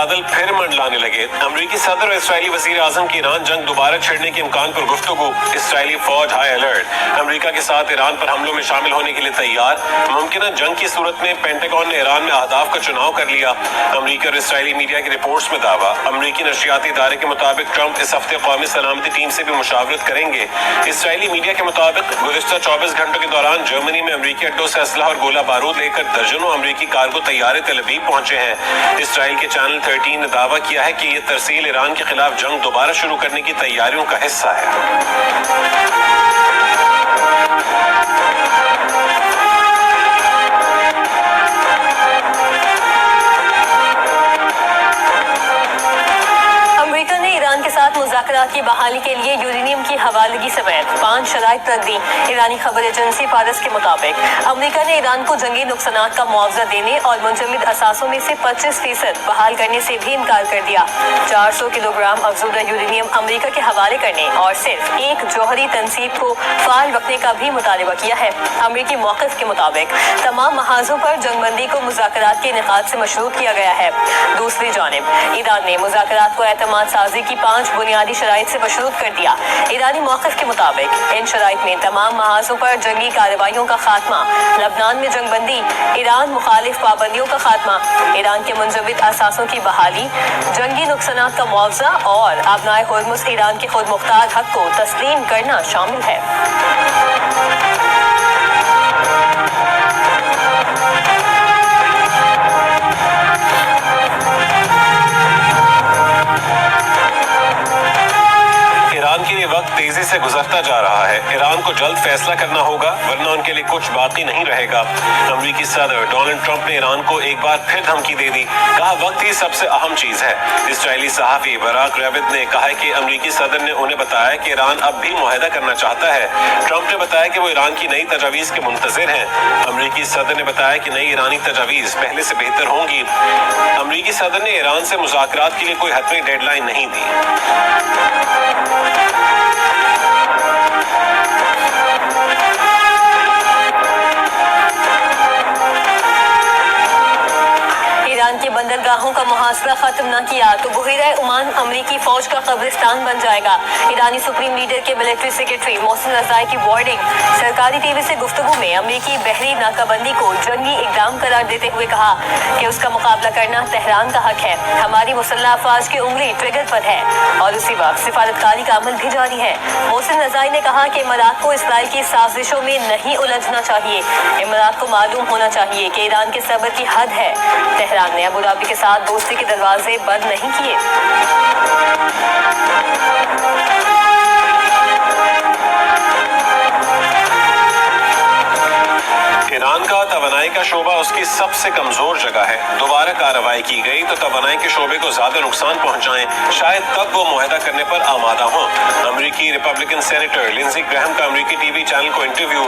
बादल फिर मंडलाने लगे। अमरीकी सदर और इसराइली वजीर आजम की ईरान जंग दोबारा छिड़ने के इम्कान पर गुफ्तगू। इसराइली फौज हाई अलर्ट। अमरीका के साथ ईरान पर हमलों में शामिल होने के लिए तैयार। मुमकिन जंग की सूरत में पेंटागन ने ईरान में अहदाफ का चुनाव कर लिया। अमरीकी और इसराइली मीडिया की रिपोर्ट्स में दावा। अमरीकी नशियाती इदारे के मुताबिक ट्रंप इस हफ्ते कौमी सलामती टीम से भी मुशावरत करेंगे। इसराइली मीडिया के मुताबिक गुज़िश्ता 24 घंटों के दौरान जर्मनी में अमरीकी अड्डों से असलहा और गोला बारूद लेकर दर्जनों अमरीकी कार्गो तैयारे तेल अवीव पहुंचे हैं। इसराइल के चैनल 13 ने दावा किया है कि ये तरसील ईरान के खिलाफ जंग दोबारा शुरू करने की तैयारियों का हिस्सा है। मुज़ाकरात की बहाली के लिए यूरेनियम की हवालगी समेत 5 शराइत रख दी। ईरानी खबर एजेंसी फारस के मुताबिक अमेरिका ने ईरान को जंगी नुकसानात का मुआवजा देने और मुंजमद असासों में से 25% बहाल करने से भी इनकार कर दिया। 400 किलोग्राम अफजूदा यूरेनियम अमेरिका के हवाले करने और सिर्फ एक जौहरी तनसीब को फाल रखने का भी मुतालबा किया है। अमरीकी मौक़िफ़ के मुताबिक तमाम महाजों पर जंगबंदी को मुज़ाकरात के इनेकाद से मशरूत किया गया है। दूसरी जानिब ईरान ने मुज़ाकरात को एतमाद साजी की 5 बुनियादी शराइत से मशरूत कर दिया। ईरानी मौक़िफ़ के मुताबिक इन शराइत में तमाम महाजों पर जंगी कार्रवाइयों का खात्मा, लबनान में जंगबंदी, ईरान मुखालिफ पाबंदियों का खात्मा, ईरान के मुंजमद असासों की बहाली, जंगी नुकसानात का मुआवजा और अबनाए हुर्मुज़ ईरान के खुद मुख्तार हक को तस्लीम करना शामिल है। ईरान के लिए वक्त तेजी से गुजरता जा रहा है। ईरान को जल्द फैसला करना होगा वरना उनके लिए कुछ बाकी नहीं रहेगा। अमरीकी सदर डोनाल्ड ट्रंप ने ईरान को एक बार फिर धमकी दे दी। कहा वक्त ही सबसे अहम चीज है। इसराइली सहाफी बराक रेविद ने कहा है कि अमरीकी सदर ने उन्हें बताया कि ईरान अब भी मुआहदा करना चाहता है। ट्रंप ने बताया कि वो ईरान की नई तजावीज के मुंतजिर हैं। अमरीकी सदर ने बताया कि नई ईरानी तजावीज पहले से बेहतर होंगी। अमरीकी सदर ने ईरान से मुज़ाकरात के लिए कोई हतमी डेडलाइन नहीं दी। ईरान के बंदरगाहों का मुहासरा खत्म न किया तो बहरीन ओमान अमरीकी फौज का कब्रिस्तान बन जाएगा। ईरानी सुप्रीम लीडर के मिलिट्री सेक्रेटरी मोहसिन रज़ाई की वार्निंग। सरकारी टीवी से गुफ्तगू में अमरीकी बहरी नाकाबंदी को जंगी इकदाम करार देते हुए कहा कि उसका मुकाबला करना तेहरान का हक है। हमारी मुसल्लह अफवाज की उंगली ट्रिगर पर है और उसी वक्त सिफारतकारी का अमल भी जारी है। मोहसिन रज़ाई ने कहा कि इमारात को इसराइल की साजिशों में नहीं उलझना चाहिए। इमारात को मालूम होना चाहिए कि ईरान के सब्र की हद है। तेहरान ने अबू धाबी के साथ दोस्ती के दरवाजे बंद नहीं किए। ईरान का तवानाई का शोबा उसकी सबसे कमजोर जगह है। दोबारा कार्रवाई की गई तो तवानाई के शोबे को ज्यादा नुकसान पहुंचाएं। शायद तब वो मुआहदा करने पर आमादा हों। अमरीकी रिपब्लिकन सेनेटर लिंडसे ग्रैहम का अमरीकी टीवी चैनल को इंटरव्यू।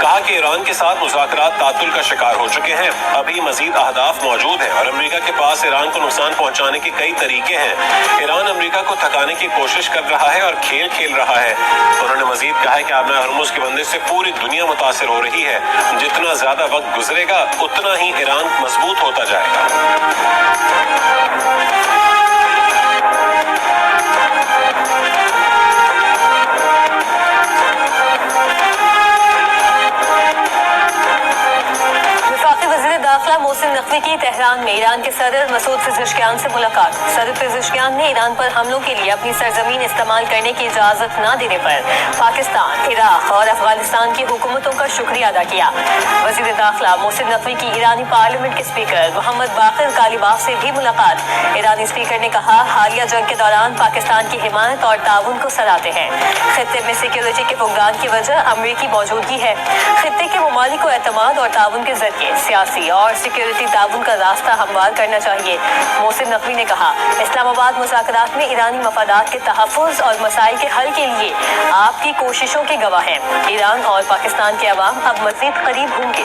कहा कि ईरान के साथ मुज़ाकरात तातुल का शिकार हो चुके हैं। अभी मजीद अहदाफ मौजूद हैं और अमरीका के पास ईरान को नुकसान पहुंचाने के कई तरीके हैं। ईरान अमरीका को थकाने की कोशिश कर रहा है और खेल खेल रहा है। उन्होंने मजीद कहा है कि अबनाए हुर्मुज़ की बंदिश से पूरी दुनिया मुतासिर हो रही है। जितना ज्यादा वक्त गुजरेगा उतना ही ईरान मजबूत होता जाएगा। मोहसिन नकवी की तेहरान में ईरान के सदर मसूद पेज़ेश्कियान से मुलाकात। सदर पेज़ेश्कियान ने ईरान पर हमलों के लिए अपनी सरजमीन इस्तेमाल करने की इजाजत न देने पर पाकिस्तान, इराक और अफगानिस्तान की हुकूमतों का शुक्रिया अदा किया। वज़ीर दाखिला मोहसिन नकवी की ईरानी पार्लियामेंट के स्पीकर मोहम्मद बाक़िर कालिबाफ से भी मुलाकात। ईरानी स्पीकर ने कहा हालिया जंग के दौरान पाकिस्तान की हिमायत और ताउन को सराहते हैं। खित्ते में सिक्योरिटी के फुकदान की वजह अमरीकी मौजूदगी है। खित्ते के ममालिक को एतमाद और ताउन के जरिए सियासी और सिक्योरिटी ताउन का रास्ता हमवार करना चाहिए। मोहसिन नकवी ने कहा इस्लामाबाद मुज़ाकरात में ईरानी मफादात के तहफ़्फ़ुज़ और मसाइल के हल के लिए आपकी कोशिशों के गवाह हैं। ईरान और पाकिस्तान के अवाम अब मज़ीद करीब होंगे।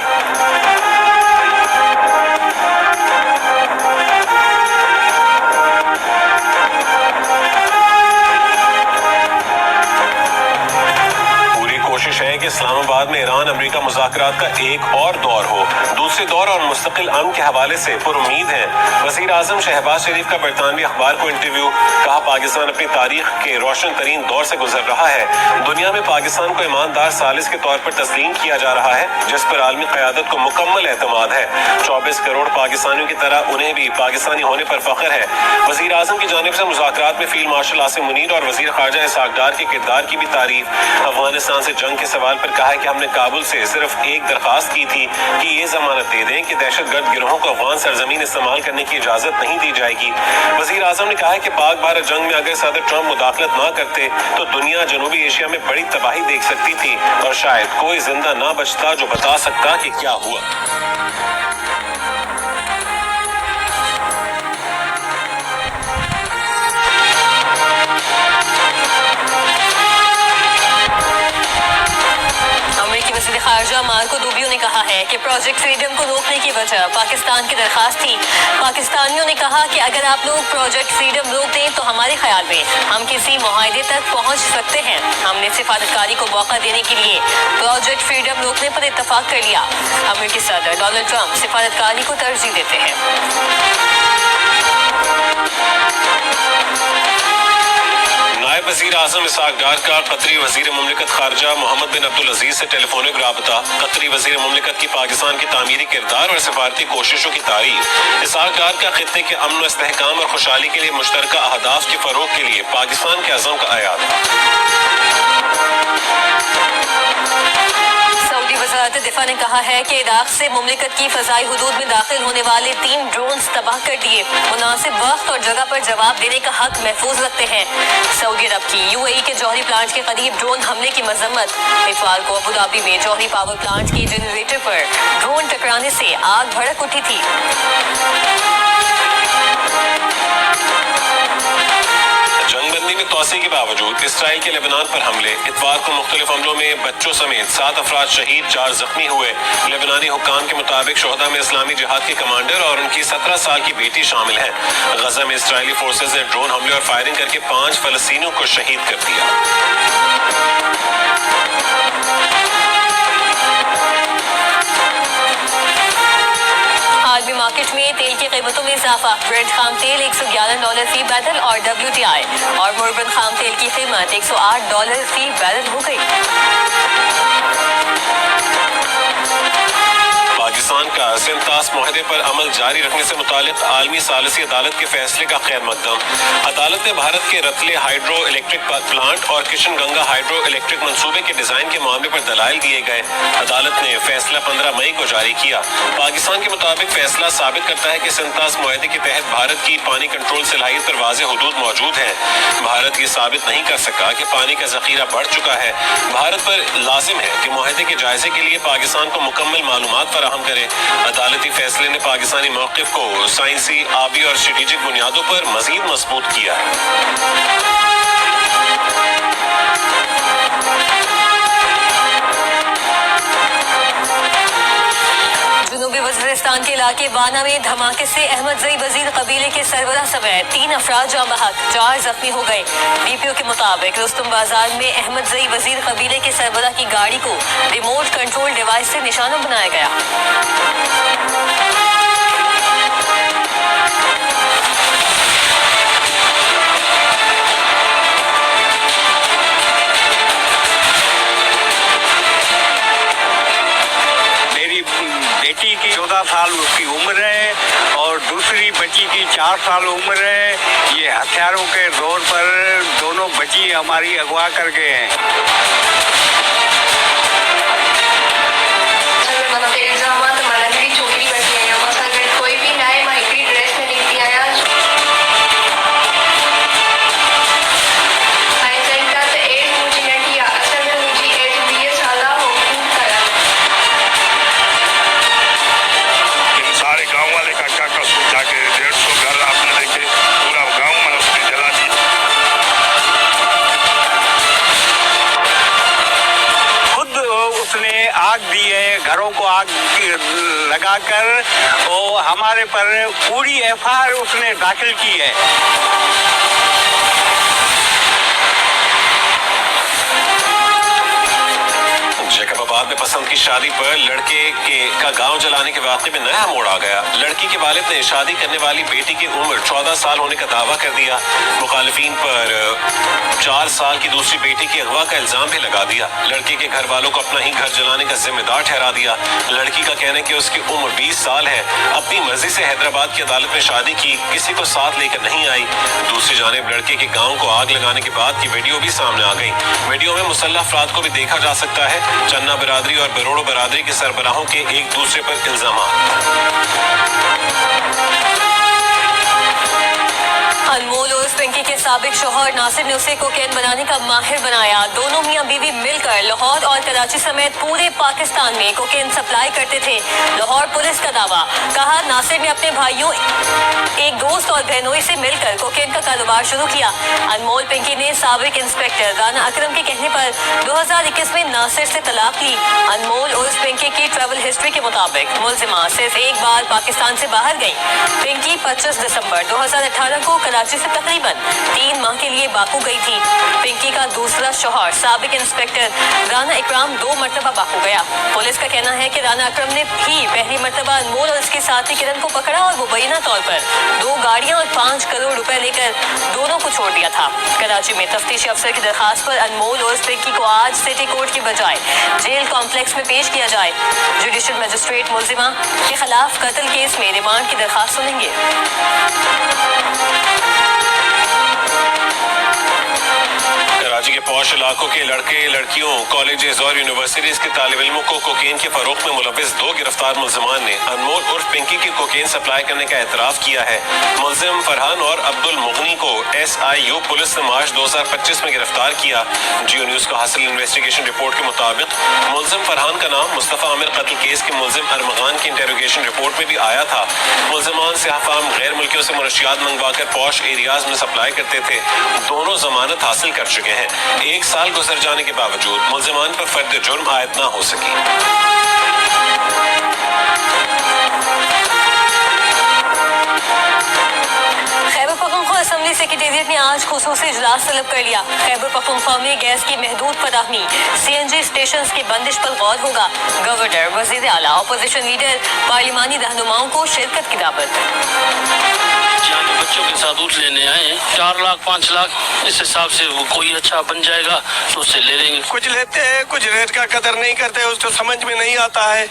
कोशिश है कि اسلام آباد میں ایران امریکہ مذاکرات کا ایک اور دور ہو۔ دوسرے دور اور مستقل امن کے حوالے سے پر امید ہیں۔ وزیر اعظم شہباز شریف کا برطانوی اخبار کو انٹرویو، کہا پاکستان اپنی تاریخ کے روشن ترین دور سے گزر رہا ہے۔ دنیا میں پاکستان کو ایماندار ثالث کے طور پر تسلیم کیا جا رہا ہے، جس پر عالمی قیادت کو مکمل اعتماد ہے۔ 24 کروڑ پاکستانیوں کی طرح انہیں بھی پاکستانی ہونے پر فخر ہے۔ وزیر اعظم کی جانب سے مذاکرات میں فیلڈ مارشل عاصم منیر اور وزیر خارجہ اسحاق ڈار کے کردار کی بھی تعریف۔ افغانستان سے جنگ کے سوال پر کہا ہے کہ ہم نے کابل سے صرف ایک درخواست کی تھی کہ یہ ضمانت دے دیں کہ دہشت گرد گروہوں کو افغان سرزمین استعمال کرنے کی اجازت نہیں دی جائے گی۔ وزیر اعظم نے کہا ہے کہ پاک بھارت جنگ میں اگر صدر ٹرمپ مداخلت نہ کرتے تو دنیا جنوبی ایشیا میں بڑی تباہی دیکھ سکتی تھی اور شاید کوئی زندہ نہ بچتا جو بتا سکتا کہ کیا ہوا۔ امریکی وزیر خارجہ مارکو روبیو نے کہا ہے کہ پروجیکٹ فریڈم کو روکنے کی وجہ پاکستان کی درخواست تھی۔ پاکستانیوں نے کہا کہ اگر آپ لوگ پروجیکٹ فریڈم روک دیں تو ہمارے خیال میں ہم کسی معاہدے تک پہنچ سکتے ہیں۔ ہم نے سفارتکاری کو موقع دینے کے لیے پروجیکٹ فریڈم روکنے پر اتفاق کر لیا۔ امریکی صدر ڈونلڈ ٹرمپ سفارتکاری کو ترجیح دیتے ہیں۔ نائب وزیر اعظم اسحاق ڈار کا قطری وزیر مملکت خارجہ محمد بن عبدالعزیز سے ٹیلیفونک رابطہ۔ قطری وزیر مملکت کی پاکستان کی تعمیری کردار اور سفارتی کوششوں کی تعریف۔ اسحاق ڈار کا خطے کے امن و استحکام اور خوشحالی کے لیے مشترکہ اہداف کے فروغ کے لیے پاکستان کے عزم کا اعادہ۔ سعودی وزارت دفاع نے کہا ہے کہ عراق سے مملکت کی فضائی حدود میں داخل ہونے والے 3 ڈرونز تباہ کر دیے۔ مناسب وقت اور جگہ پر جواب دینے کا حق محفوظ رکھتے ہیں۔ سعودی عرب کی UAE کے جوہری پلانٹ کے قریب ڈرون حملے کی مذمت۔ اتوار کو ابوظہبی میں جوہری پاور پلانٹ کی جنریٹر پر ڈرون ٹکرانے سے آگ بھڑک اٹھی تھی۔ جنگ بندی میں توسیع کے باوجود اسرائیل کے لبنان پر حملے۔ اتوار کو مختلف حملوں میں بچوں سمیت 7 افراد شہید، 4 زخمی ہوئے۔ لبنانی حکام کے مطابق شہداء میں اسلامی جہاد کے کمانڈر اور ان کی 17 سال کی بیٹی شامل ہیں۔ غزہ میں اسرائیلی فورسز نے ڈرون حملے اور فائرنگ کر کے 5 فلسطینیوں کو شہید کر دیا۔ عالمی مارکیٹ میں تیل کی قیمتوں میں اضافہ۔ برنٹ خام تیل $111 فی بیرل اور WTI اور موربن خام تیل کی قیمت $108 فی بیرل ہو گئی۔ پاکستان کا سنتاس معاہدے پر عمل جاری رکھنے سے متعلق عالمی ثالثی عدالت کے فیصلے کا خیر مقدم۔ عدالت نے بھارت کے رتلے ہائیڈرو الیکٹرک پلانٹ اور کشن گنگا ہائیڈرو الیکٹرک منصوبے کے ڈیزائن کے معاملے پر دلائل دیے گئے۔ عدالت نے فیصلہ 15 مئی کو جاری کیا۔ پاکستان کے مطابق فیصلہ ثابت کرتا ہے کہ سنتاس معاہدے کے تحت بھارت کی پانی کنٹرول صلاحیت پر واضح حدود موجود ہیں۔ بھارت یہ ثابت نہیں کر سکا کہ پانی کا ذخیرہ بڑھ چکا ہے۔ بھارت پر لازم ہے کہ معاہدے کے جائزے کے لیے پاکستان کو مکمل معلومات فراہم کرے۔ عدالتی فیصلے نے پاکستانی موقف کو سائنسی، آبی اور اسٹریٹجک بنیادوں پر مزید مضبوط کیا ہے۔ جنوبی وزیرستان کے علاقے بانا میں دھماکے سے احمد زئی وزیر قبیلے کے سربراہ سمیت 3 افراد جاں بحق، 4 زخمی ہو گئے۔ DPO کے مطابق رستم بازار میں احمد زئی وزیر قبیلے کے سربراہ کی گاڑی کو ریموٹ کنٹرول ڈیوائس سے نشانہ بنایا گیا۔ بیٹی کی 14 سال اس کی عمر ہے اور دوسری بچی کی 4 سال عمر ہے۔ یہ ہتھیاروں کے زور پر دونوں بچی ہماری اغوا کر گئے ہیں۔ آگ دی ہے، گھروں کو آگ لگا کر اور ہمارے پر پوری FIR اس نے داخل کی ہے۔ एतमाद पसंद की शादी पर लड़के का गांव जलाने के वाकये में नया मोड़ आ गया। लड़की के वालिद ने शादी करने वाली बेटी की उम्र 14 साल होने का दावा कर दिया। मुखालिफिन पर 4 साल की दूसरी बेटी की अगवा का इल्जाम भी लगा दिया। लड़के के घर वालों को अपना ही घर जलाने का जिम्मेदार ठहरा दिया। लड़की का कहना है कि उसकी उम्र 20 साल है, अपनी मर्जी से हैदराबाद की अदालत में शादी की, किसी को साथ लेकर नहीं आई। दूसरी जानिब लड़के के गांव को आग लगाने के बाद की वीडियो भी सामने आ गई। वीडियो में मुसल्लह अफराद को भी देखा जा सकता है। चन्ना बरादरी और बरोड़ो बरादरी के सरबराहों के एक दूसरे पर इल्जाम। अनमोल और पिंकी के साबिक शौहर नासिर ने उसे कोकेन बनाने का माहिर बनाया। दोनों मियां बीवी मिलकर लाहौर और कराची समेत पूरे पाकिस्तान में कोकेन सप्लाई करते थे। लाहौर पुलिस का दावा, कहा नासिर ने अपने भाइयों, एक दोस्त और बहनोई से मिलकर कोकेन का कारोबार शुरू किया। अनमोल पिंकी ने साबिक इंस्पेक्टर राना अकरम के कहने पर 2021 में नासिर से तलाक ली। अनमोल और पिंकी की ट्रैवल हिस्ट्री के मुताबिक मुलजिमा सिर्फ एक बार पाकिस्तान से बाहर गई। पिंकी 25 दिसंबर 2018 को कराची से तकरीबन 3 माह के लिए बाकू गई थी। पिंकी का दूसरा शौहर साबिक इंस्पेक्टर राना इकराम 2 मरतबा बाकू गया। पुलिस का कहना है कि राना अकरम ने भी पहली मरतबा अनमोल और उसके साथी किरण को पकड़ा और मुबैना तौर पर 2 गाड़ियां और 5 करोड़ रुपए लेकर दोनों को छोड़ दिया था। कराची में तफ्तीशी अफसर की दरखास्त पर अनमोल और पिंकी को आज सिटी कोर्ट की बजाय जेल कॉम्प्लेक्स में पेश किया जाए। जुडिशल मजिस्ट्रेट मुलजिमा के खिलाफ कत्ल केस में रिमांड की दरखास्त सुनेंगे। कराची के पौश इलाकों के लड़के लड़कियों, कॉलेजेस और यूनिवर्सिटीज के तालिब इल्मों को कोकेन के फरोख्त में मुलविस 2 गिरफ्तार मुलजमान ने अनमोल उर्फ पिंकी की कोकेन सप्लाई करने का एतराफ किया है। मुलजिम फरहान और अब्दुल मुगनी को SIU पुलिस ने मार्च 2025 में गिरफ्तार किया। जियो न्यूज को हासिल इन्वेस्टिगेशन रिपोर्ट के मुताबिक मुलजिम फरहान का नाम मुस्तफा आमिर कत्ल केस के मुलजिम अरमगान की इंटेरोगेशन रिपोर्ट में भी आया था। मुलजमान से अफाम गैर मुल्कियों से मुनशियात मंगवाकर पौश एरियाज में सप्लाई करते थे। दोनों जमानत हासिल कर चुके हैं। 1 साल गुजर जाने के बावजूद मुलजिमान पर फर्द जुर्म आयद न हो सकी। खैबर पख्तूनख्वा असेंबली सेक्रेटेरिएट ने आज खुसूसी इजलास तलब कर लिया। खैबर पख्तूनख्वा में गैस की महदूद फराहमी, CNG स्टेशन की बंदिश पर गौर होगा। गवर्नर, वजीर आला, अपोजिशन लीडर, पार्लिमानी रहनुमाओं को शिरकत की दावत। यहाँ के बच्चों के साथ दूध लेने आए 4 लाख 5 लाख, इस हिसाब से वो कोई अच्छा बन जाएगा तो उससे ले लेंगे। कुछ लेते हैं, कुछ रेट का कदर नहीं करते, उसको समझ में नहीं आता है।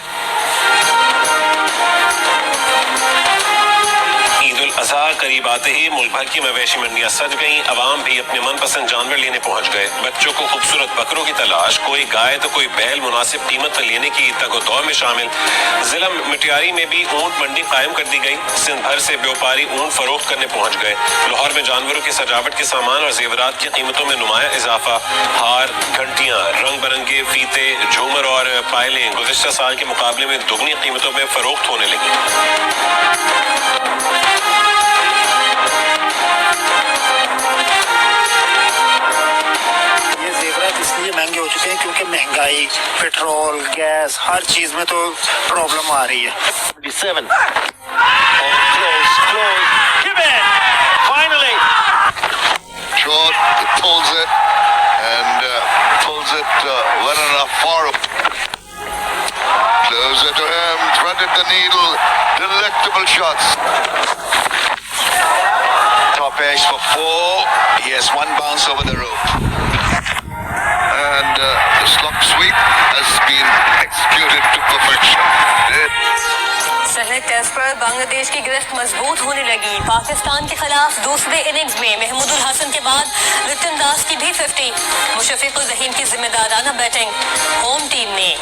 ईद उल अजहा करीब आते ही मुल्क भर की मवेशी मंडियां सज गईं। अवाम भी अपने मनपसंद जानवर लेने पहुंच गए। बच्चों को खूबसूरत बकरों की तलाश, कोई गाय तो कोई बैल मुनासिब कीमत पर लेने की तगोदौड़ में शामिल। जिला मिटियारी में भी ऊंट मंडी कायम कर दी गई। सिंध भर से व्यापारी ऊंट फरोख्त करने पहुंच गए। लाहौर में जानवरों की सजावट के सामान और जेवरात की कीमतों में नुमाया इजाफा। हार, घंटियां, रंग बिरंगे फीते, झूमर और पायलें गुज़िश्ता साल के मुकाबले में दुगनी कीमतों में फरोख्त होने लगी। इसलिए महंगे हो चुके हैं क्योंकि महंगाई, पेट्रोल, गैस, हर चीज में तो प्रॉब्लम आ रही है। 7 Finally. Short, he pulls it and pulls it well enough for him. Closer to him, threaded the needle, delectable shots. Top edge for 4. He has 1 bounce over the rope. And the slop sweep has been executed to perfection. Select test पर बांग्लादेश की गिरफ्त मजबूत होने लगी। पाकिस्तान के खिलाफ दूसरे innings में महमूदुल हसन के बाद लिटन दास की भी 50। मुशफिकुर रहीम की जिम्मेदाराना बैटिंग। होम टीम ने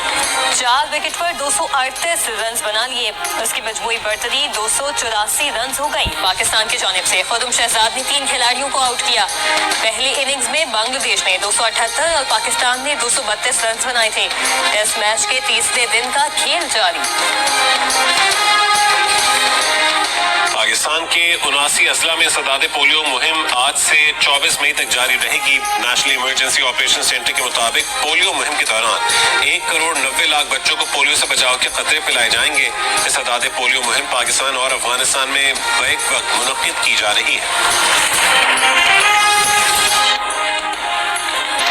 4 विकेट पर 238 रन बना लिए। उसकी मजमूई बरतरी 284 रन हो गई। पाकिस्तान की जानिब से खुदुम शहजाद ने 3 खिलाड़ियों को आउट किया। पहली इनिंग्स में बांग्लादेश ने 278 और पाकिस्तान ने 232 रन बनाए थे। टेस्ट मैच के तीसरे दिन का खेल जारी। पाकिस्तान के 79 अजला में सदादे पोलियो मुहिम आज से 24 मई तक जारी रहेगी। नेशनल इमरजेंसी ऑपरेशन सेंटर के मुताबिक पोलियो मुहिम के दौरान 1 करोड़ 90 लाख बच्चों को पोलियो से बचाव के खतरे पिलाए जाएंगे। सदादे पोलियो मुहिम पाकिस्तान और अफगानिस्तान में बैक वक्त मुनक्किद की जा रही है।